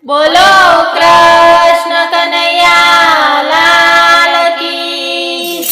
બોલો કૃષ્ણ કનૈયા લાલ કી।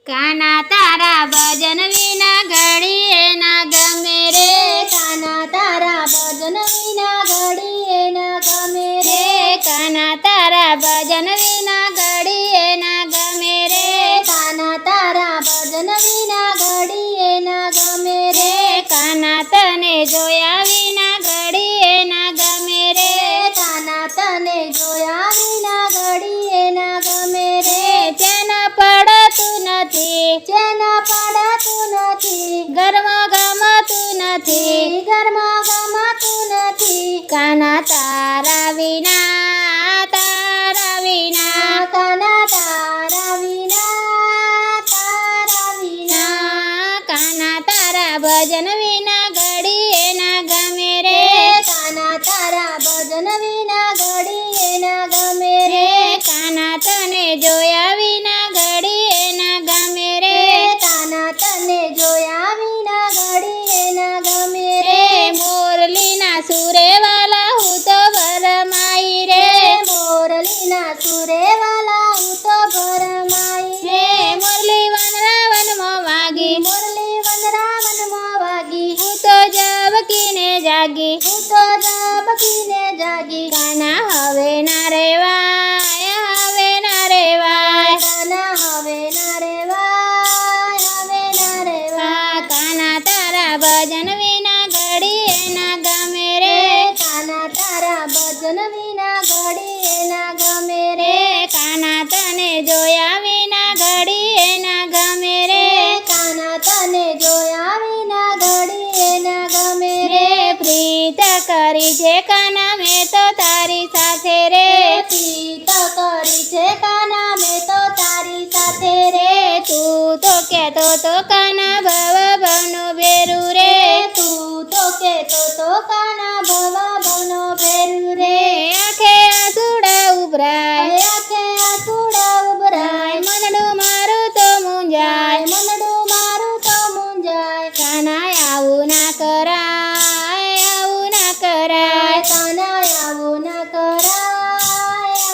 કાના તારા ભજન વિના ઘડીએ ના ગમે રે, કાના તારા ભજન વિના ઘડીએ ના ગમે રે, કાના તારા ભજન વિના ઘડીએ ના ગમે રે, કાના તારા ભજન વિના ઘડીએ ના ગમે રે, કાના તને જોયા વિના ઘડીએ ના ગમે રે, કાના તને જોયા વિના ઘડીએ ના ગમે રે, ચેન પડતું નથી, ચેન પડતું નથી, ઘરમાં ગમતું નથી, ઘરમાં ગમતું નથી, કાના તારા વિના, તારા વિના, કાના તારા વિના, તારા વિના, કાના તારા ભજન વિના ઘડીએ ના ગમે રે, કાના તારા ભજન વિના ઘડીએ ના ગમે રે, કાના તને જોયા વિના ઘડીએ ના ગમે રે, કાના તને જોયા વિના ઘડીએ ના ગમે રે, મોરલીના સુરે વાલા હું તો ભરમાઈ રે, મોરલીના સુરે વાલા હું તો ભરમાઈ રે, મુરલી વનરાવનમાં વાગી, મુરલી વનરાવનમાં વાગી, હું તો જબકીને જાગી, હું તો જબકીને જાગી, કાના હવે ના રેવાય, હવે ના રેવાય, કાના હવે ના રેવાય, હવે ના રેવાય, કાના તારા ભજન વિના ઘડીએ ના ગમે રે, કાના તારા ભજન વિના ઘડીએ ના ગમે રે, કાના તને જોયા વિના ઘડીએ ના ગમે રે, કાના તને જોયા વિના ઘડીએ ના ગમે રે, પ્રીત કરી છે કાના મેં તો તારી સાથે રે, પ્રીત કરી છે કાના મેં તો તારી સાથે રે, તું તો કહેતો તો કાના ભવ ભવનો ભેરું રે, તું તો કહેતો તો કાના ભવ ભવનો ભેરું રે, આંખે આંસુડા ઉભરાય, આંખે આંસુડા ઉભરાય, મનડું મારું તો મૂંઝાય, મનડું મારું તો મૂંઝાય, કાના આવું ના કરાય, આવું ના કરાય, કાના આવું ના કરાય,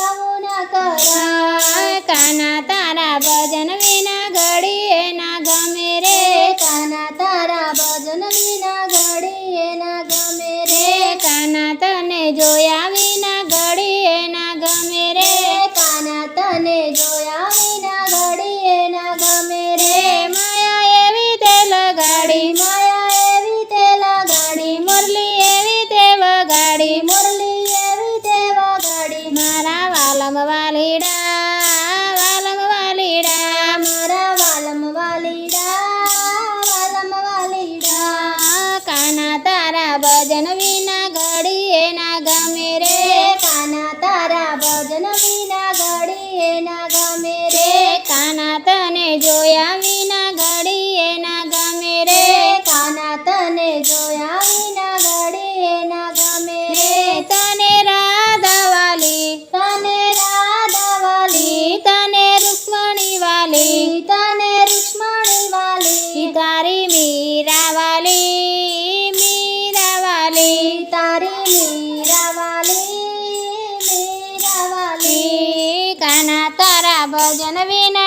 આવું ના કરાય, કાના તારા ભજન વિના ઘડીએ ના ગમે રે, કાના તારા ભજન વિના ઘડીએ ના ગમે રે, કાના તને જોયા વિના ઘડીએ ના ગમે રે, કાના તને જોયા વિના ઘડીએ ના ગમે રે, માયા એવી તે લગાડી, માયા એવી તે લગાડી, મુરલી એવી તે વગાડી, મુરલી એવી તે વગાડી, મારા વાલમ વાલીડા, વાલમ વાલીડા, મારા વાલમ વાલીડા, વાલમ વાલીડા, કાના તારા ભજન વિના ઘડીએ ના ગમે રે, કાના તારા ભજન વિના ઘડીએ ના ગમે રે, કાના તને જોયા વિના ઘડીએ ના ગમે રે, કાના તને જોયા વિના ઘડીએ ના ગમે રે, તને રાધા વાલી, તને રાધા વાલી, તને રૂક્ષ્મણી વાલી, તને રૂક્ષ્મણી વાલી, તારી મીરા વાલી, મીરા વાલી, તારી મીરા વાલી, મીરા વાલી, કાના તારા ભજન વિના